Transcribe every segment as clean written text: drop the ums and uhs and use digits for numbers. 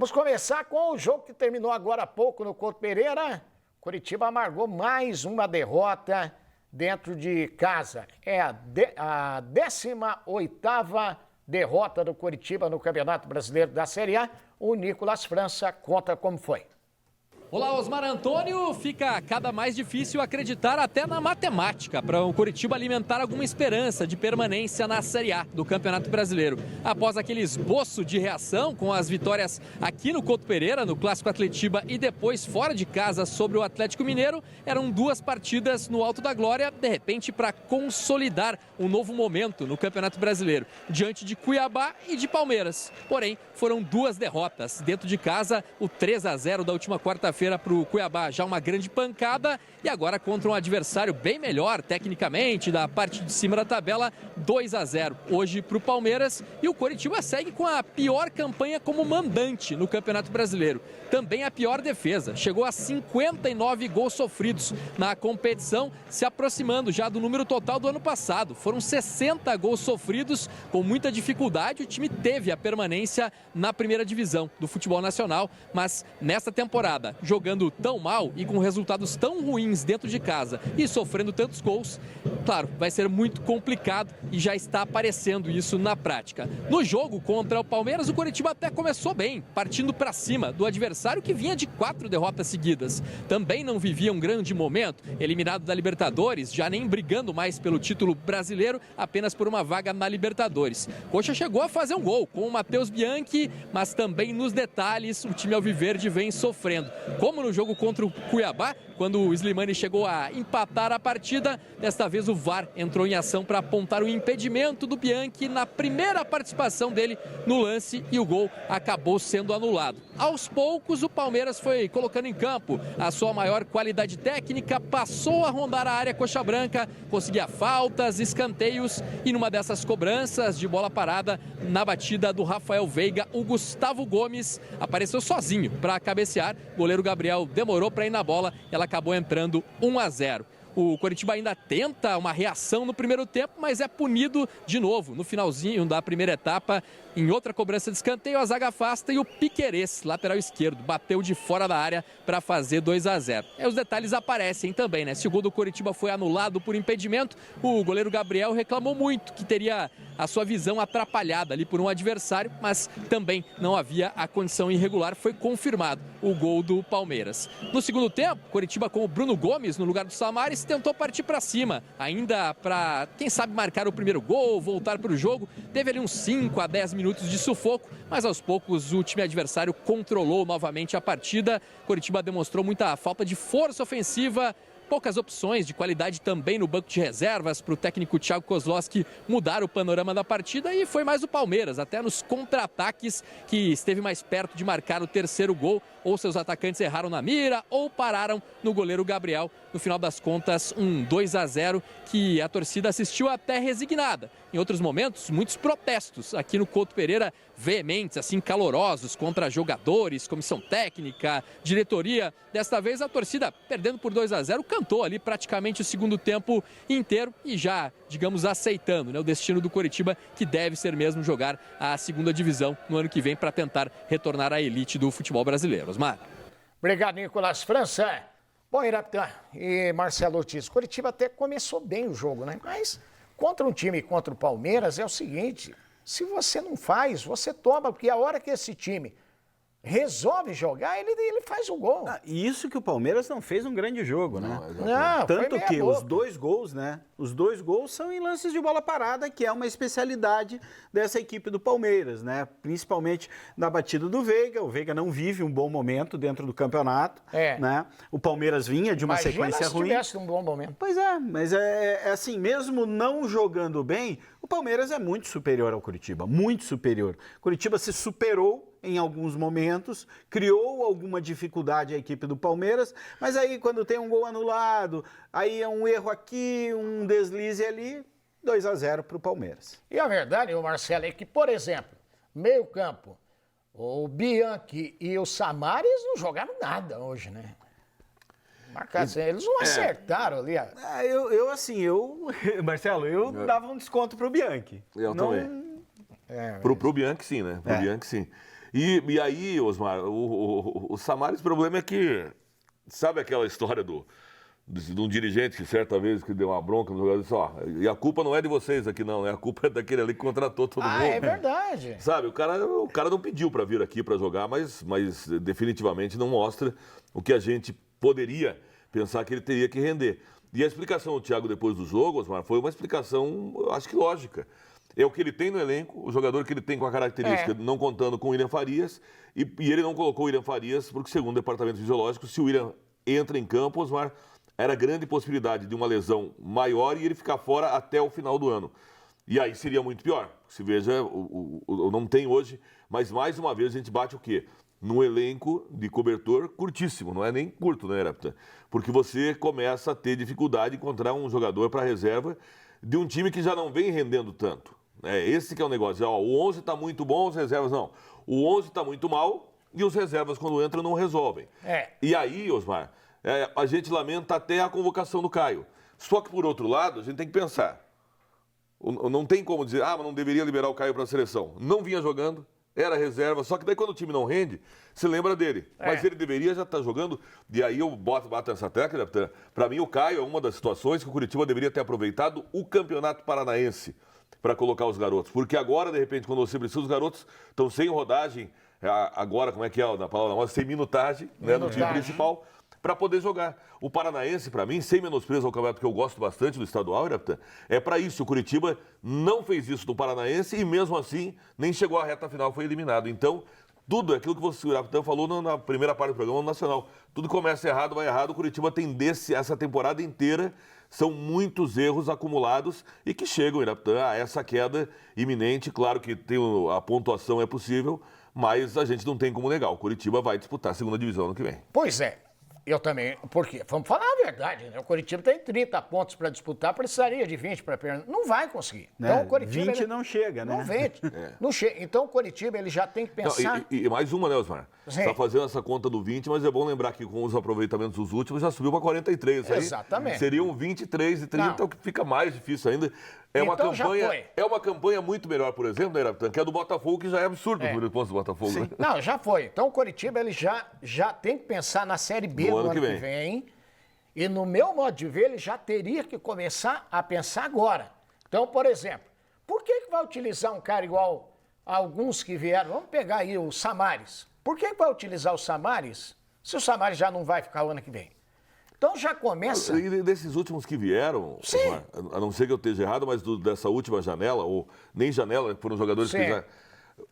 Vamos começar com o jogo que terminou agora há pouco no Couto Pereira. Curitiba amargou mais uma derrota dentro de casa. É a 18ª derrota do Curitiba no Campeonato Brasileiro da Série A. O Nicolas França conta como foi. Olá, Osmar Antônio. Fica cada mais difícil acreditar até na matemática para o Curitiba alimentar alguma esperança de permanência na Série A do Campeonato Brasileiro. Após aquele esboço de reação com as vitórias aqui no Couto Pereira, no Clássico Atletiba e depois fora de casa sobre o Atlético Mineiro, eram 2 partidas no Alto da Glória, de repente para consolidar um novo momento no Campeonato Brasileiro, diante de Cuiabá e de Palmeiras. Porém, foram 2 derrotas dentro de casa, o 3-0 da última quarta-feira para o Cuiabá, já uma grande pancada, e agora contra um adversário bem melhor tecnicamente, da parte de cima da tabela, 2-0 hoje para o Palmeiras, e o Coritiba segue com a pior campanha como mandante no Campeonato Brasileiro. Também a pior defesa, chegou a 59 gols sofridos na competição, se aproximando já do número total do ano passado. Foram 60 gols sofridos, com muita dificuldade o time teve a permanência na primeira divisão do futebol nacional, mas nesta temporada, jogando tão mal e com resultados tão ruins dentro de casa e sofrendo tantos gols, claro, vai ser muito complicado e já está aparecendo isso na prática. No jogo contra o Palmeiras, o Coritiba até começou bem, partindo para cima do adversário que vinha de 4 derrotas seguidas. Também não vivia um grande momento, eliminado da Libertadores, já nem brigando mais pelo título brasileiro, apenas por uma vaga na Libertadores. Coxa chegou a fazer um gol com o Matheus Bianchi, mas também nos detalhes o time alviverde vem sofrendo. Como no jogo contra o Cuiabá, quando o Slimani chegou a empatar a partida, desta vez o VAR entrou em ação para apontar o impedimento do Bianchi na primeira participação dele no lance e o gol acabou sendo anulado. Aos poucos, o Palmeiras foi colocando em campo a sua maior qualidade técnica, passou a rondar a área coxa branca, conseguia faltas, escanteios e numa dessas cobranças de bola parada, na batida do Rafael Veiga, o Gustavo Gomes apareceu sozinho para cabecear. O goleiro Gabriel demorou para ir na bola e ela acabou entrando 1-0. O Coritiba ainda tenta uma reação no primeiro tempo, mas é punido de novo no finalzinho da primeira etapa. Em outra cobrança de escanteio, a zaga afasta e o Piquerez, lateral esquerdo, bateu de fora da área para fazer 2-0. E os detalhes aparecem também, né? Se o gol do Coritiba foi anulado por impedimento, o goleiro Gabriel reclamou muito que teria a sua visão atrapalhada ali por um adversário, mas também não havia a condição irregular, foi confirmado o gol do Palmeiras. No segundo tempo, Coritiba com o Bruno Gomes no lugar do Samaris tentou partir para cima, ainda para, quem sabe, marcar o primeiro gol, voltar para o jogo. Teve ali uns 5 a 10 minutos de sufoco, mas aos poucos o time adversário controlou novamente a partida. Coritiba demonstrou muita falta de força ofensiva, poucas opções de qualidade também no banco de reservas para o técnico Thiago Kozlowski mudar o panorama da partida, e foi mais o Palmeiras, até nos contra-ataques, que esteve mais perto de marcar o terceiro gol. Ou seus atacantes erraram na mira ou pararam no goleiro Gabriel. No final das contas, um 2-0 que a torcida assistiu até resignada. Em outros momentos, muitos protestos aqui no Couto Pereira, veementes, assim, calorosos contra jogadores, comissão técnica, diretoria. Desta vez a torcida, perdendo por 2-0, cantou ali praticamente o segundo tempo inteiro e já, digamos, aceitando, né, o destino do Coritiba, que deve ser mesmo jogar a segunda divisão no ano que vem para tentar retornar à elite do futebol brasileiro. Osmar. Obrigado, Nicolas França. Bom, Irapitã e Marcelo Ortiz, Coritiba até começou bem o jogo, né? Mas contra um time contra o Palmeiras é o seguinte: se você não faz, você toma, porque a hora que esse time resolve jogar, ele faz o gol. E isso que o Palmeiras não fez um grande jogo, né? Não, tanto que boca. Os 2 gols, né? Os 2 gols são em lances de bola parada, que é uma especialidade dessa equipe do Palmeiras, né? Principalmente na batida do Veiga. O Veiga não vive um bom momento dentro do campeonato, né? O Palmeiras vinha de uma sequência ruim. Imagina se tivesse um bom momento. Pois é, mas é assim, mesmo não jogando bem, o Palmeiras é muito superior ao Coritiba, muito superior. Coritiba se superou em alguns momentos, criou alguma dificuldade à equipe do Palmeiras, mas aí quando tem um gol anulado, aí é um erro aqui, um deslize ali, 2-0 para o Palmeiras. E a verdade, Marcelo, é que, por exemplo, meio campo, o Bianchi e o Samaris não jogaram nada hoje, né? Marcação, eles não acertaram ali. Marcelo, eu dava um desconto pro Bianchi. Eu também. Pro Bianchi sim, né? Pro Bianchi sim. E aí, Osmar, o Samaris, o problema é que, sabe aquela história de um dirigente que certa vez que deu uma bronca no jogador, disse, ó, e a culpa não é de vocês aqui não, né? A culpa é daquele ali que contratou todo mundo. É verdade. Sabe, o cara não pediu para vir aqui para jogar, mas definitivamente não mostra o que a gente poderia pensar que ele teria que render. E a explicação do Thiago depois do jogo, Osmar, foi uma explicação, eu acho que lógica. É o que ele tem no elenco, o jogador que ele tem com a característica, não contando com o William Farias, e ele não colocou o William Farias, porque segundo o departamento fisiológico, se o William entra em campo, Osmar, era grande possibilidade de uma lesão maior e ele ficar fora até o final do ano. E aí seria muito pior. Se veja, não tem hoje, mas mais uma vez a gente bate o quê? Num elenco de cobertor curtíssimo, não é nem curto, né, Eraptan? Porque você começa a ter dificuldade de encontrar um jogador para reserva de um time que já não vem rendendo tanto. Esse que é o negócio. Ó, o 11 está muito bom, as reservas não. O 11 está muito mal e os reservas, quando entram, não resolvem. E aí, Osmar, a gente lamenta até a convocação do Caio. Só que, por outro lado, a gente tem que pensar. Não tem como dizer, mas não deveria liberar o Caio para a seleção. Não vinha jogando, era reserva, só que daí quando o time não rende, se lembra dele. Mas ele deveria já estar jogando, e aí eu bato nessa tecla. Para mim, o Caio é uma das situações que o Curitiba deveria ter aproveitado o Campeonato Paranaense para colocar os garotos. Porque agora, de repente, quando você precisa, os garotos estão sem rodagem, agora, como é que é na palavra, sem minutagem, né, no time principal, para poder jogar. O Paranaense, para mim, sem menosprezo ao campeonato que eu gosto bastante do estadual, é para isso. O Curitiba não fez isso no Paranaense e, mesmo assim, nem chegou à reta final, foi eliminado. Então, tudo aquilo que você, o Iraptan, falou na primeira parte do programa nacional. Tudo começa errado, vai errado. O Curitiba tem essa temporada inteira. São muitos erros acumulados e que chegam, Iraptan, a essa queda iminente. Claro que a pontuação é possível, mas a gente não tem como negar. O Curitiba vai disputar a segunda divisão ano que vem. Pois é. Eu também, porque, vamos falar a verdade, né? O Coritiba tem 30 pontos para disputar, precisaria de 20 para perder. Não vai conseguir. Então, o Coritiba, 20 não chega, né? Não 20. Não chega. Então, o Coritiba, ele já tem que pensar... Não, e mais uma, né, Osmar? Está fazendo essa conta do 20, mas é bom lembrar que com os aproveitamentos dos últimos já subiu para 43. Exatamente. Seriam 23 e 30, o que fica mais difícil ainda. É uma campanha muito melhor, por exemplo, né, Iraptan, que é do Botafogo, que já é absurdo o número de pontos do Botafogo. Né? Não, já foi. Então o Coritiba ele já tem que pensar na Série B do ano que vem. E no meu modo de ver, ele já teria que começar a pensar agora. Então, por exemplo, por que vai utilizar um cara igual a alguns que vieram? Vamos pegar aí o Samaris. Por que vai utilizar o Samaris se o Samaris já não vai ficar o ano que vem? Então já começa... E desses últimos que vieram, Osmar, a não ser que eu esteja errado, mas dessa última janela, ou nem janela, foram jogadores que já...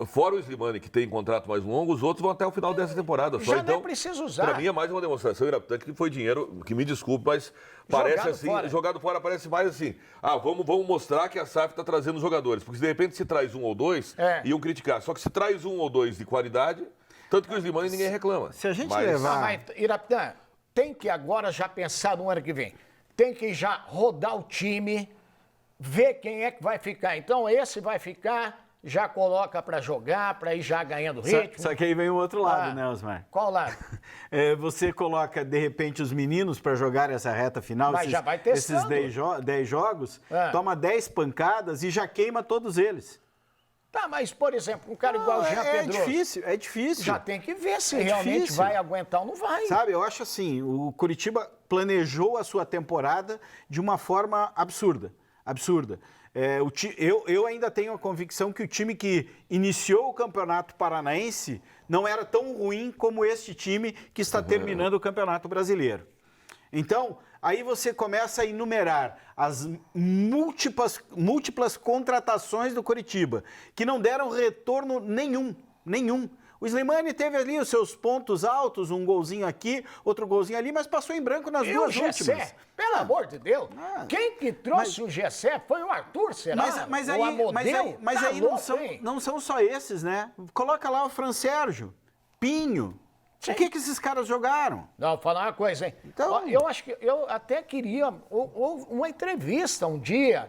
Fora o Slimani, que tem contrato mais longo, os outros vão até o final dessa temporada. Já então, nem precisa usar. Para mim é mais uma demonstração, Iraptan, que foi dinheiro, que me desculpe, mas parece jogado fora parece mais assim, vamos mostrar que a SAF está trazendo jogadores, porque de repente se traz um ou dois, iam criticar. Só que se traz um ou dois de qualidade, tanto que o Slimani ninguém reclama. Se a gente levar... Mas, Iraptan, tem que agora já pensar no ano que vem. Tem que já rodar o time, ver quem é que vai ficar. Então, esse vai ficar, já coloca para jogar, para ir já ganhando ritmo. Só que aí vem o outro lado, né, Osmar? Qual lado? Você coloca, de repente, os meninos para jogar essa reta final, mas já vai testando. Esses 10 jogos, toma 10 pancadas e já queima todos eles. Tá, mas, por exemplo, um cara igual o Jean Pedroso... É difícil. Já tem que ver se realmente vai aguentar ou não vai. Sabe, eu acho assim, o Curitiba planejou a sua temporada de uma forma absurda. Eu ainda tenho a convicção que o time que iniciou o Campeonato Paranaense não era tão ruim como este time que está terminando o Campeonato Brasileiro. Então, aí você começa a enumerar as múltiplas contratações do Coritiba, que não deram retorno nenhum. O Slimani teve ali os seus pontos altos, um golzinho aqui, outro golzinho ali, mas passou em branco nas duas últimas. Pelo amor de Deus, quem que trouxe o Gessé foi o Arthur, será? Mas aí não são só esses, né? Coloca lá o Fran Sérgio, Pinho. O que esses caras jogaram? Não, vou falar uma coisa, hein? Então... Eu acho que eu até queria uma entrevista um dia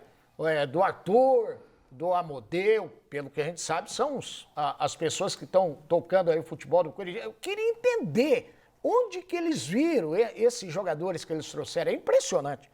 do Arthur, do Amodeu, pelo que a gente sabe, são as pessoas que estão tocando aí o futebol do Corinthians. Eu queria entender onde que eles viram esses jogadores que eles trouxeram. É impressionante.